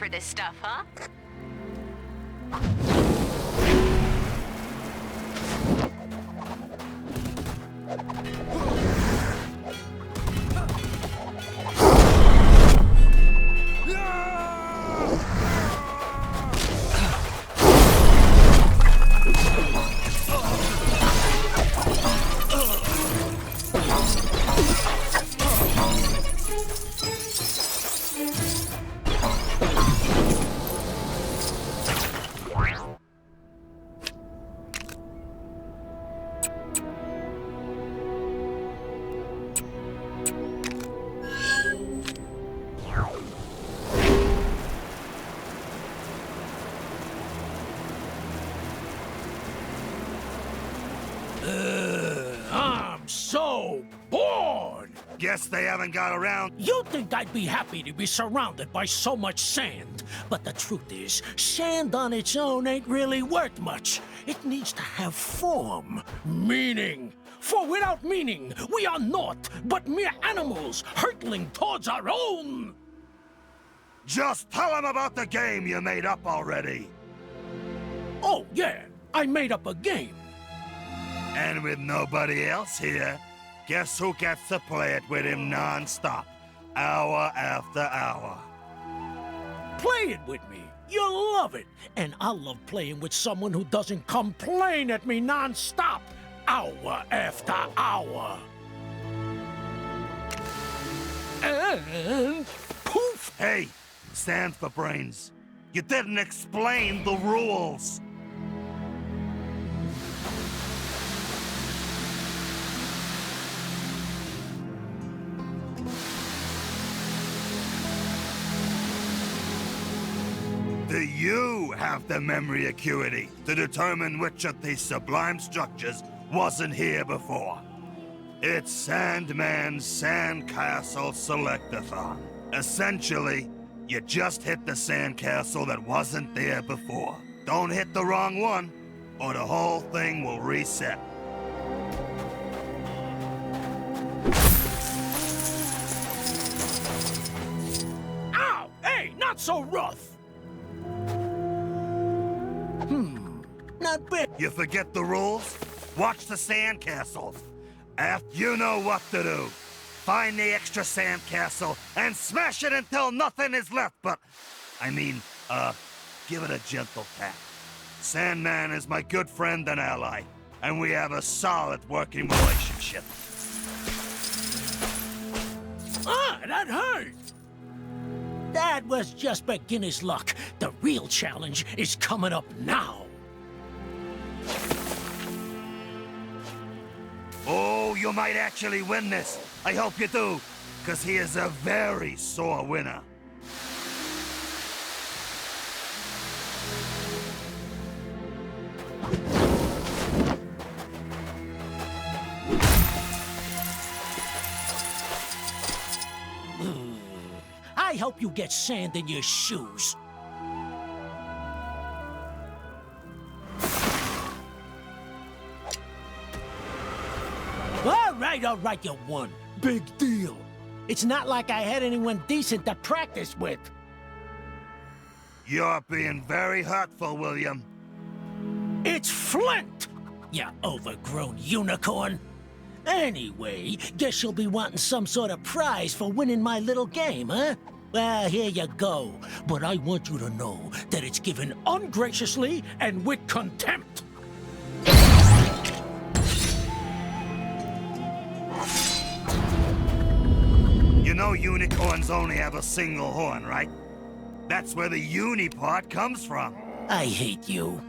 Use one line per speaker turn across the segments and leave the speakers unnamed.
for this stuff, huh?
I'm so bored!
Guess they haven't got around.
You'd think I'd be happy to be surrounded by so much sand. But the truth is, sand on its own ain't really worth much. It needs to have form, meaning. For without meaning, we are naught but mere animals hurtling towards our own.
Just tell them about the game you made up already.
Oh, yeah, I made up a game.
And with nobody else here, guess who gets to play it with him non-stop, hour after hour?
Play it with me. You'll love it. And I'll love playing with someone who doesn't complain at me non-stop, hour after hour. And poof!
Hey, stands for brains. You didn't explain the rules. Do you have the memory acuity to determine which of these sublime structures wasn't here before? It's Sandman's Sandcastle Selectathon. Essentially, you just hit the sandcastle that wasn't there before. Don't hit the wrong one, or the whole thing will reset.
Ow! Hey, not so rough! Not bad.
You forget the rules? Watch the sandcastle. After you know what to do, find the extra sandcastle and smash it until nothing is left but... give it a gentle tap. Sandman is my good friend and ally, and we have a solid working relationship.
Ah, that hurt! That was just beginner's luck. The real challenge is coming up now.
Oh, you might actually win this. I hope you do, because he is a very sore winner.
I hope you get sand in your shoes. All right, you won. Big deal. It's not like I had anyone decent to practice with.
You're being very hurtful, William.
It's Flint, you overgrown unicorn. Anyway, guess you'll be wanting some sort of prize for winning my little game, huh? Well, here you go. But I want you to know that it's given ungraciously and with contempt.
You know unicorns only have a single horn, right? That's where the uni part comes from.
I hate you.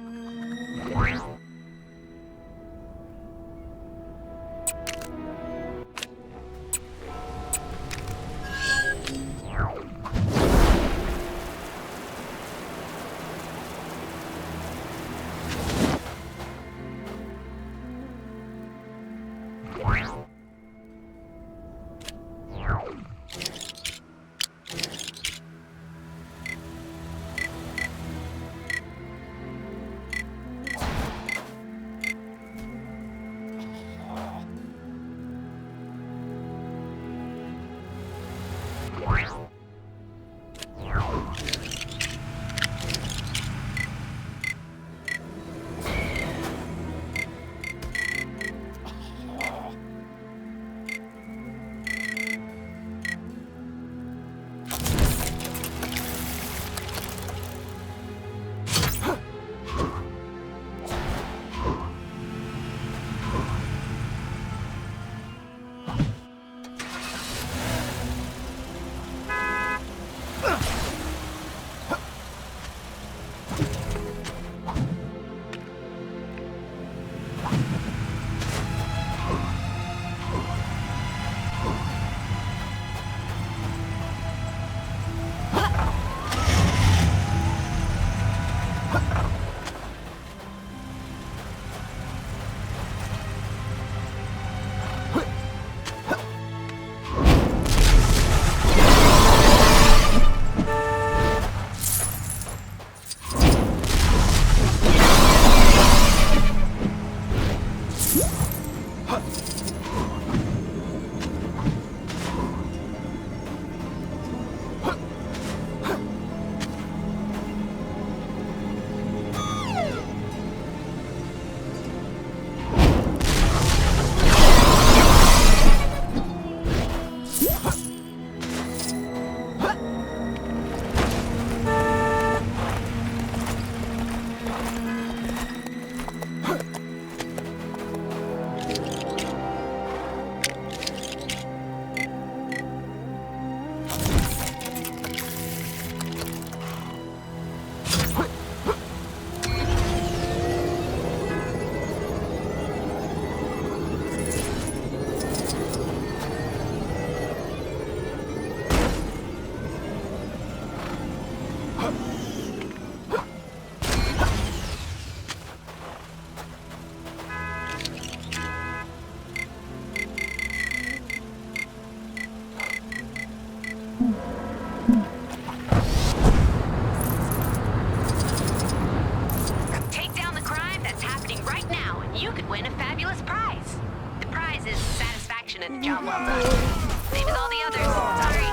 Same as all the others. Sorry.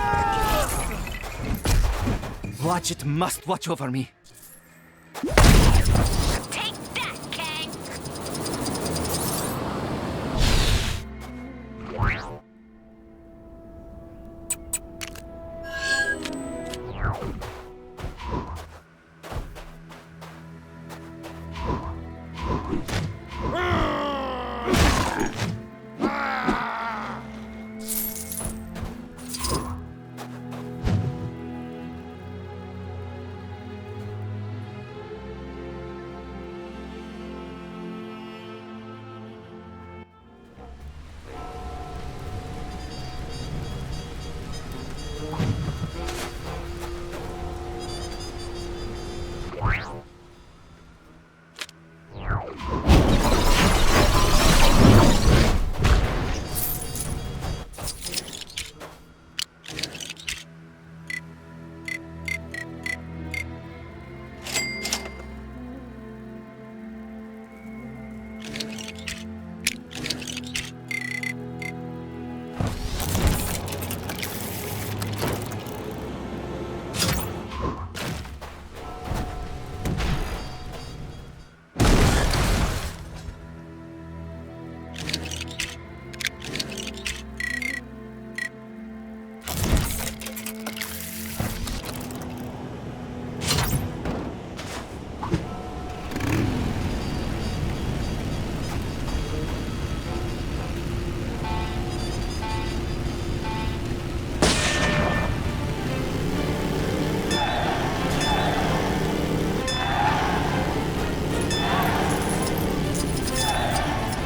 Watch it must watch over me.
Take that, Kang!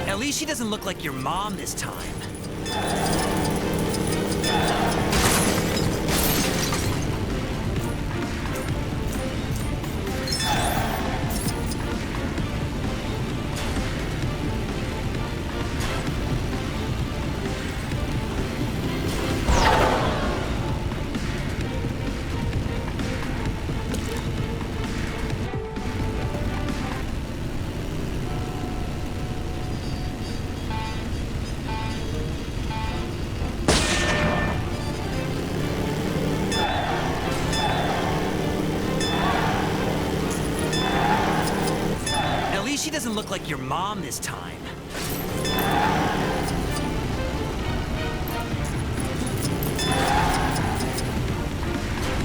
At least she doesn't look like your mom this time. She doesn't look like your mom this time.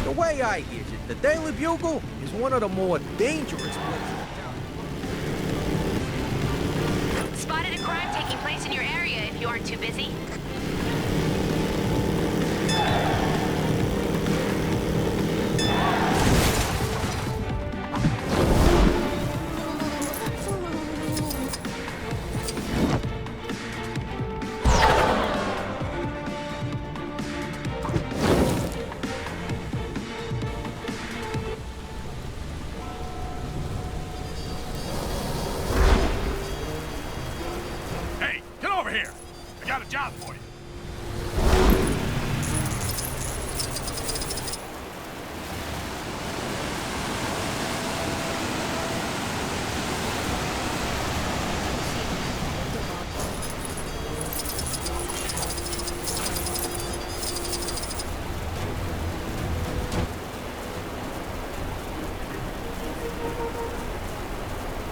The way I hear it, the Daily Bugle is one of the more dangerous places in town.
Spotted a crime taking place in your area if you aren't too busy.
Job for you.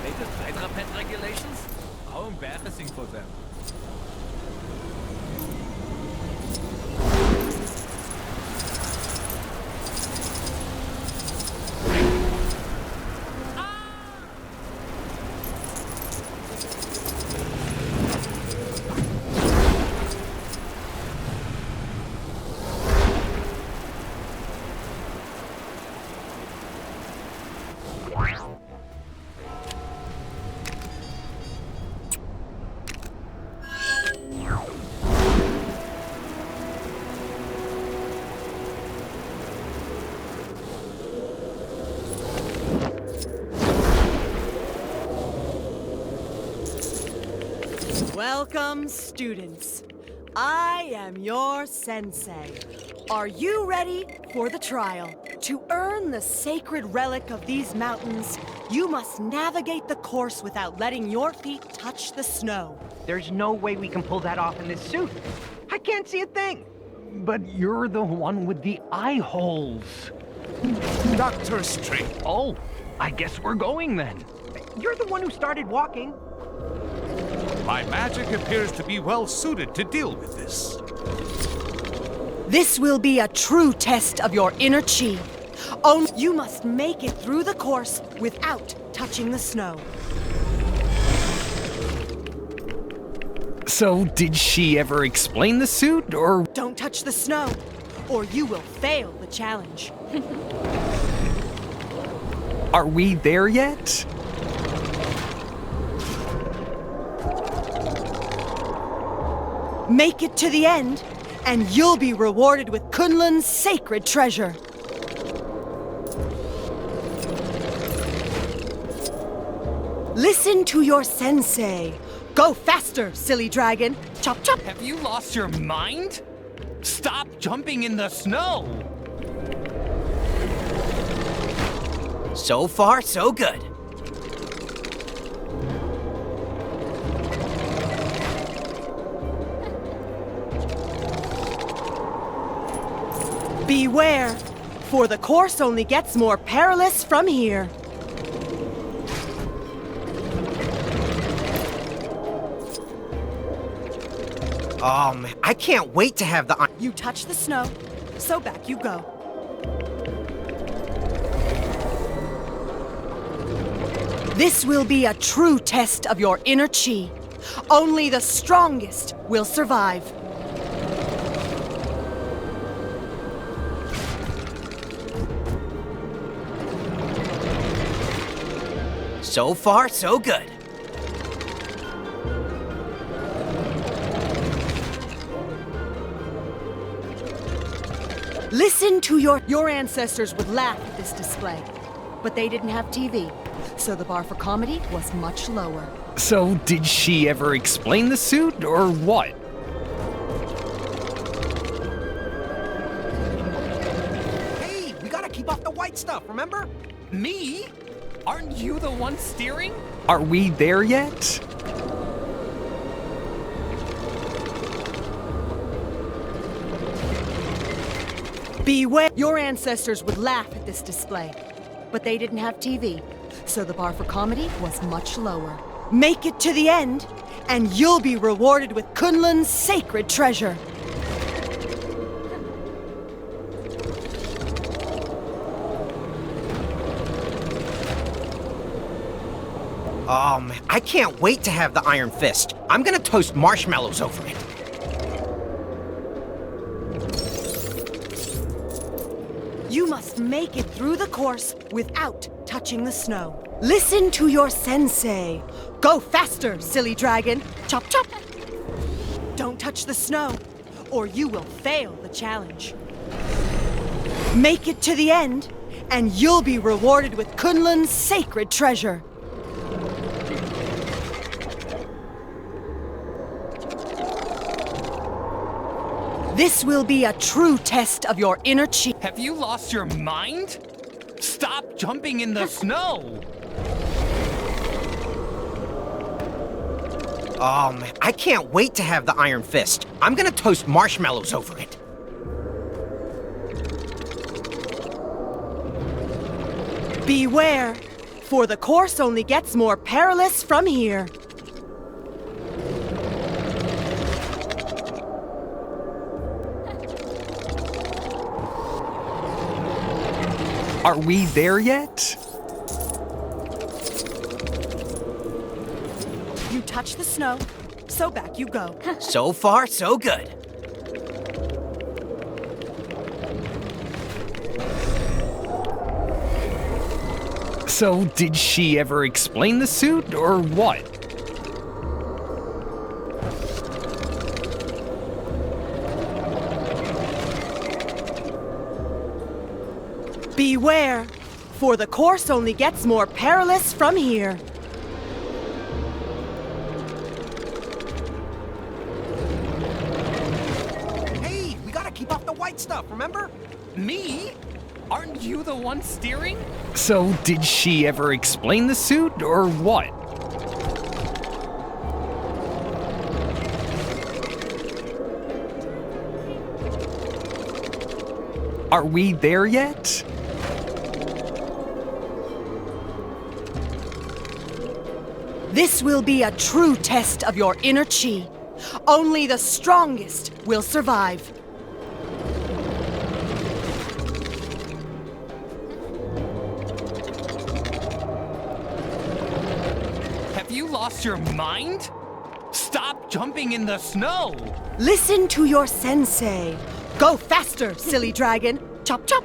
Latest Hydra pet regulations? How embarrassing for them.
Welcome, students. I am your sensei. Are you ready for the trial? To earn the sacred relic of these mountains, you must navigate the course without letting your feet touch the snow.
There's no way we can pull that off in this suit. I
can't see a thing.
But you're the one with the eye holes.
Dr. Strange.
Oh, I guess we're going then.
You're the one who started walking.
My magic appears to be well suited to deal with this.
This will be a true test of your inner chi. Oh, you must make it through the course without touching the snow.
So, did she ever explain the suit, or...?
Don't touch the snow, or you will fail the challenge.
Are we there yet?
Make it to the end, and you'll be rewarded with Kun-Lun's sacred treasure. Listen to your sensei. Go faster, silly dragon. Chop, chop.
Have you lost your mind? Stop jumping in the snow!
So far, so good.
Beware, for the course only gets more perilous from here.
I can't wait to have the...
You touch the snow, so back you go. This will be a true test of your inner chi. Only the strongest will survive.
So far, so good.
Listen to your ancestors would laugh at this display, but they didn't have TV, so the bar for comedy was much lower.
So, did she ever explain the suit, or what?
Hey, we gotta keep off the white stuff, remember?
Me? Aren't you the one steering? Are we there yet?
Beware! Your ancestors would laugh at this display, but they didn't have TV, so the bar for comedy was much lower. Make it to the end, and you'll be rewarded with Kun-Lun's sacred treasure.
I can't wait to have the Iron Fist. I'm gonna toast marshmallows over it.
You must make it through the course without touching the snow. Listen to your sensei. Go faster, silly dragon. Chop, chop. Don't touch the snow, or you will fail the challenge. Make it to the end, and you'll be rewarded with Kun-Lun's sacred treasure. This will be a true test of your inner chi.
Have you lost your mind? Stop jumping in the snow!
I can't wait to have the Iron Fist. I'm gonna toast marshmallows over it.
Beware, for the course only gets more perilous from here.
Are we there yet?
You touch the snow, so back you go.
So far, so good.
So, did she ever explain the suit, or what?
Beware, for the course only gets more perilous from here.
Hey, we gotta keep off the white stuff, remember?
Me? Aren't you the one steering? So, did she ever explain the suit, or what? Are we there yet?
This will be a true test of your inner chi. Only the strongest will survive.
Have you lost your mind? Stop jumping in the snow!
Listen to your sensei. Go faster, silly dragon. Chop chop.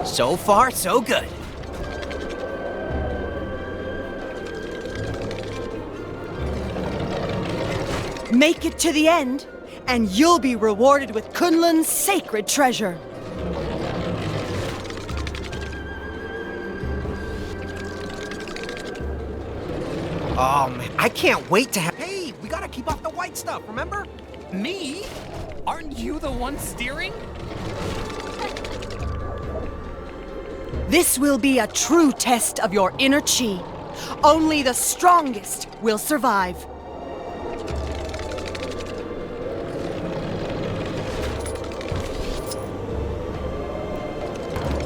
So far, so good.
Make it to the end, and you'll be rewarded with Kun-Lun's sacred treasure.
I can't wait to have. Hey, we gotta keep off the white stuff, remember?
Me? Aren't you the one steering?
This will be a true test of your inner chi. Only the strongest will survive.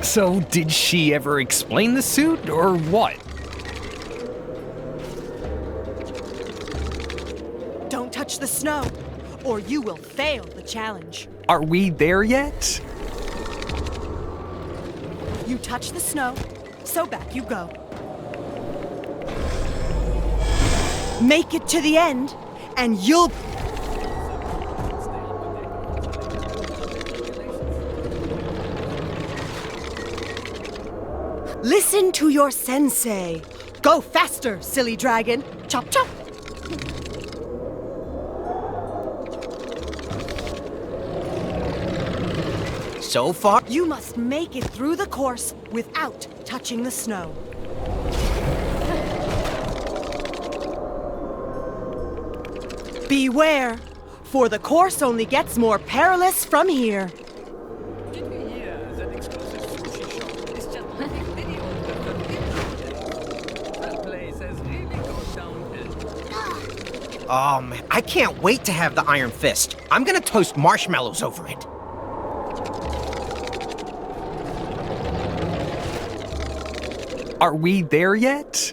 So, did she ever explain the suit, or what?
Don't touch the snow, or you will fail the challenge.
Are we there yet?
You touch the snow, so back you go. Make it to the end, and you'll... Listen to your sensei. Go faster, silly dragon. Chop chop.
So far,
You must make it through the course without touching the snow. Beware, for the course only gets more perilous from here.
Did you hear that exclusive sushi shop is just making videos of the video? That place has really gone downhill.
I can't wait to have the Iron Fist. I'm gonna toast marshmallows over it.
Are we there yet?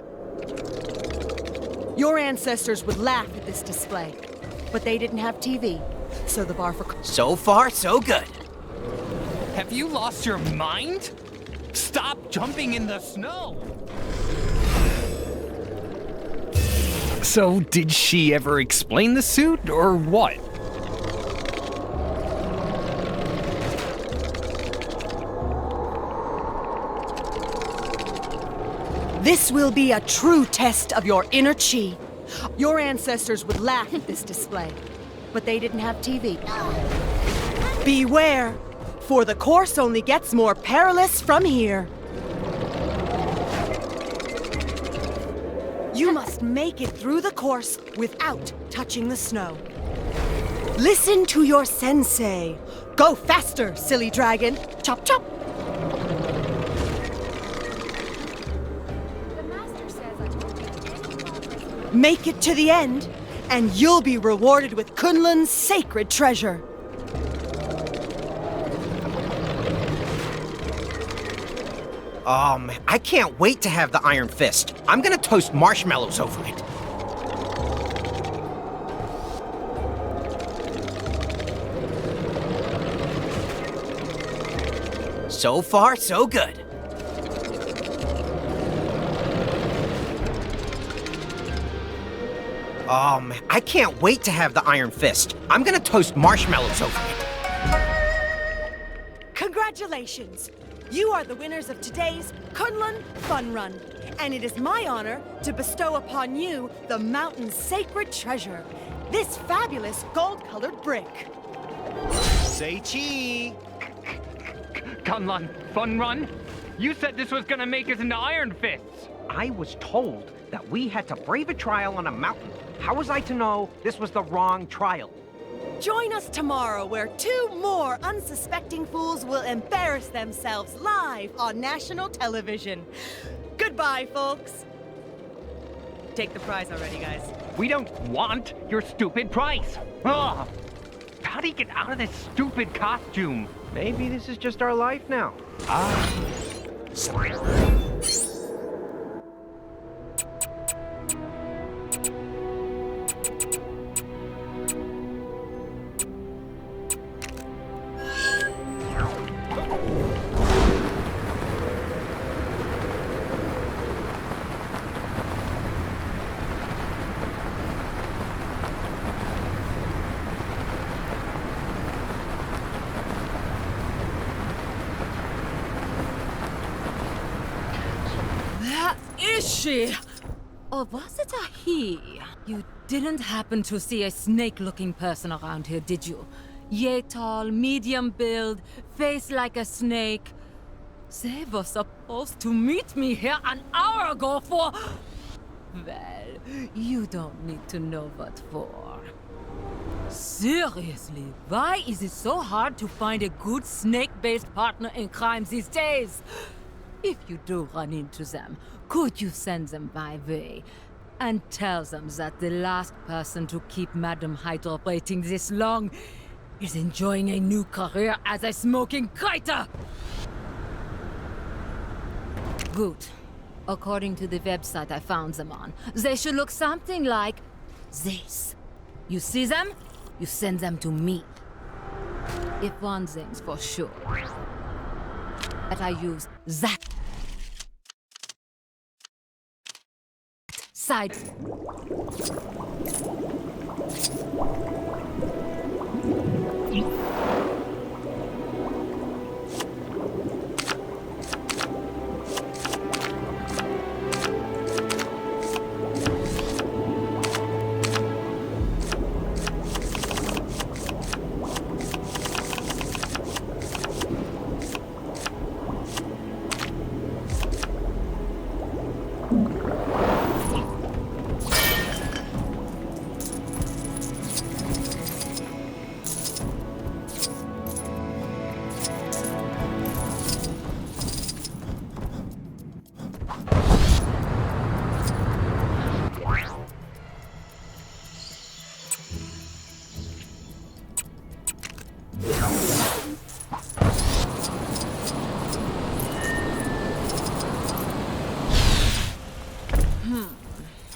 Your ancestors would laugh at this display, but they didn't have TV, so the bar for...
So far, so good.
Have you lost your mind? Stop jumping in the snow! So, did she ever explain the suit, or what?
This will be a true test of your inner chi. Your ancestors would laugh at this display, but they didn't have TV. Beware, for the course only gets more perilous from here. You must make it through the course without touching the snow. Listen to your sensei. Go faster, silly dragon. Chop chop. Make it to the end, and you'll be rewarded with Kun-Lun's sacred treasure.
I can't wait to have the Iron Fist. I'm gonna toast marshmallows over it. So far, so good. I can't wait to have the Iron Fist. I'm gonna toast marshmallows over it.
Congratulations! You are the winners of today's Kun-Lun Fun Run. And it is my honor to bestow upon you the mountain's sacred treasure, this fabulous gold-colored brick.
Say chi.
Kun-Lun, Fun Run? You said this was gonna make us into Iron Fists.
I was told that we had to brave a trial on a mountain. How was I to know this was the wrong trial?
Join us tomorrow where 2 more unsuspecting fools will embarrass themselves live on national television. Goodbye, folks. Take the prize already, guys.
We don't want your stupid price. Ugh. How do you get out of this stupid costume?
Maybe this is just our life now.
Where is she? Or was it a he? You didn't happen to see a snake-looking person around here, did you? Yay tall, medium build, face like a snake. They were supposed to meet me here an hour ago for... Well, you don't need to know what for. Seriously, why is it so hard to find a good snake-based partner in crime these days? If you do run into them, could you send them my way? And tell them that the last person to keep Madam Hydra waiting this long is enjoying a new career as a smoking crater! Good. According to the website I found them on, they should look something like this. You see them? You send them to me. If one thing's for sure, that I use that side.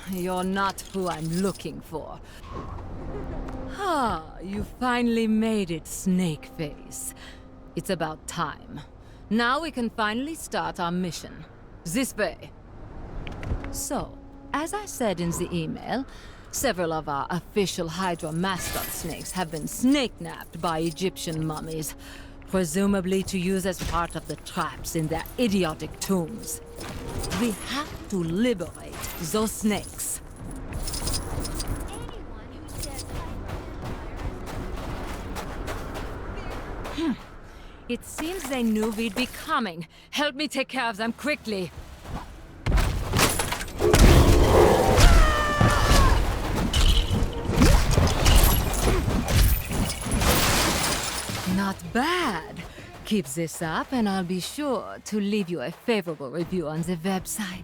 You're not who I'm looking for. Ah, you finally made it, Snakeface. It's about time. Now we can finally start our mission. This way. So, as I said in the email, several of our official Hydra mascot snakes have been snake-napped by Egyptian mummies, presumably to use as part of the traps in their idiotic tombs. We have to liberate those snakes. It seems they knew we'd be coming. Help me take care of them quickly. Not bad. Keep this up and I'll be sure to leave you a favorable review on the website.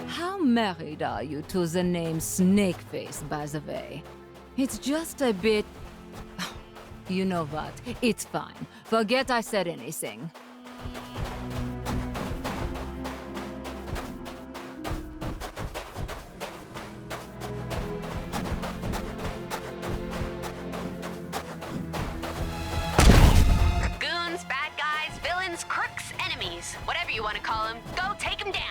How married are you to the name Snakeface, by the way? It's just a bit... You know what? It's fine. Forget I said anything.
Goons, bad guys, villains, crooks, enemies. Whatever you want to call them, go take them down.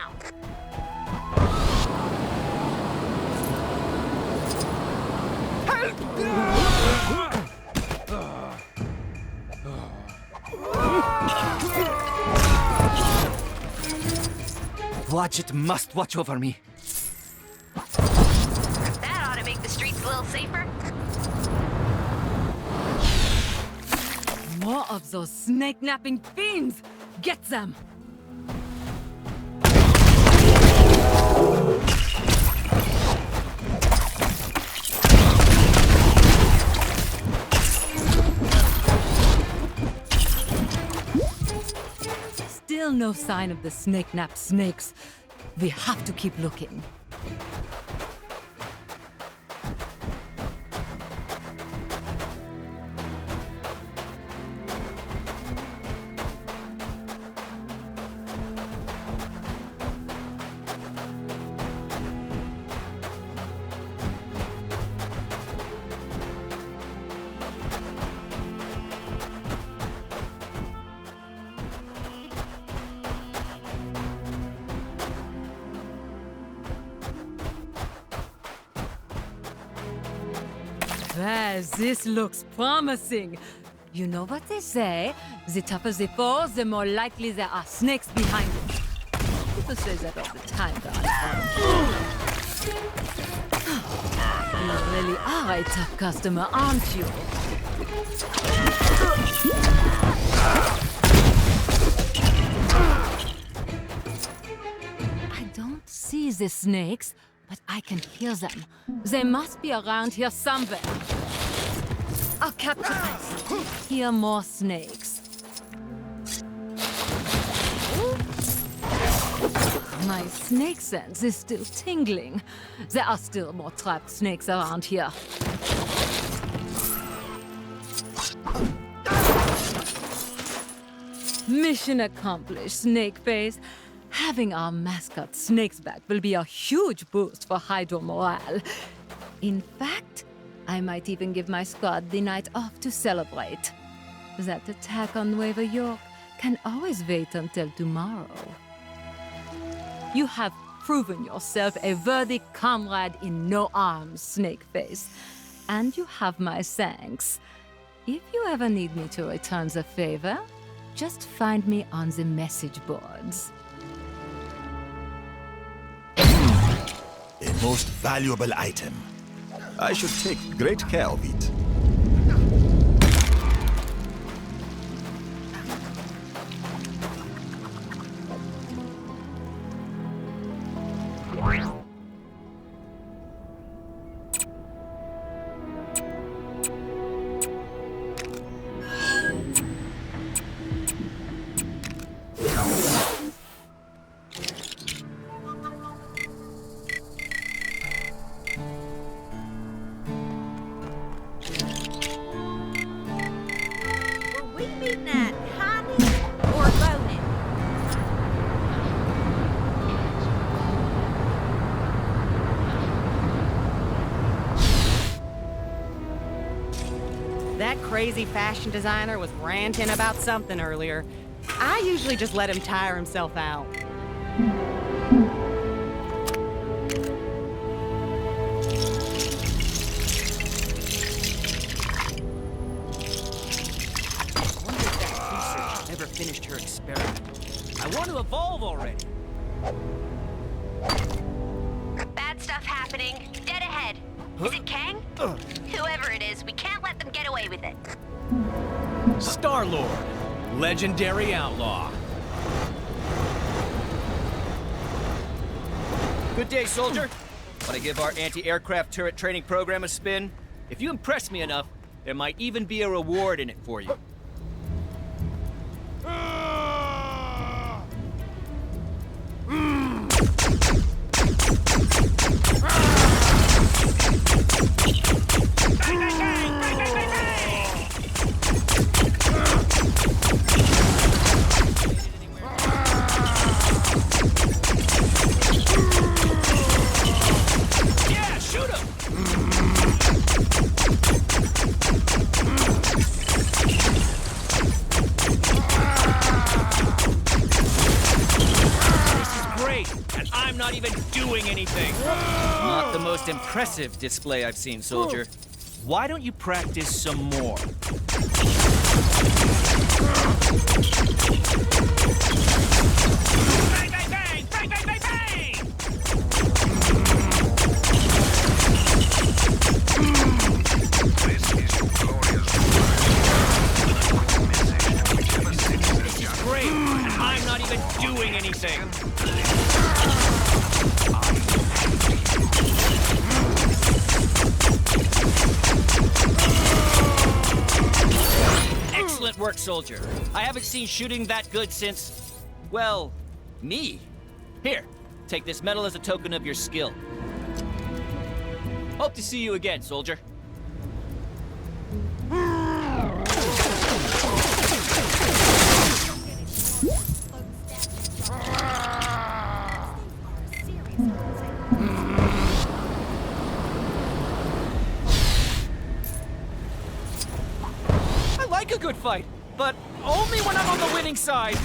Watch must watch over me.
That ought to make the streets a little safer.
More of those snake-napping fiends! Get them! Still no sign of the snake-napped snakes. We have to keep looking. Well, this looks promising. You know what they say? The tougher the foe, the more likely there are snakes behind it. People say that all the time, darling. You really are a tough customer, aren't you? I don't see the snakes, but I can hear them. They must be around here somewhere. I'll capture them. Hear more snakes. My snake sense is still tingling. There are still more trapped snakes around here. Mission accomplished, Snakeface. Having our mascot snakes back will be a huge boost for Hydra morale. In fact, I might even give my squad the night off to celebrate. That attack on Nueva York can always wait until tomorrow. You have proven yourself a worthy comrade in no arms, Snakeface. And you have my thanks. If you ever need me to return the favor, just find me on the message boards.
A most valuable item. I should take great care of it.
That crazy fashion designer was ranting about something earlier. I usually just let him tire himself out.
Never finished her experiment. I want to evolve already.
Bad stuff happening. Dead ahead. Is it Kang? Whoever it is, we can't let them get away with it.
Star-Lord, legendary outlaw.
Good day, soldier. Want to give our anti-aircraft turret training program a spin? If you impress me enough, there might even be a reward in it for you.
Yeah, shoot him! This is great, and I'm not even doing anything.
Not the most impressive display I've seen, soldier. Why don't you practice some more?
Bang, bang, bang! Bang, bang, bang, bang! This is great, and I'm not even doing anything.
Excellent work, soldier. I haven't seen shooting that good since... well, me. Here, take this medal as a token of your skill. Hope to see you again, soldier. I like a good fight, but only when I'm on the winning side.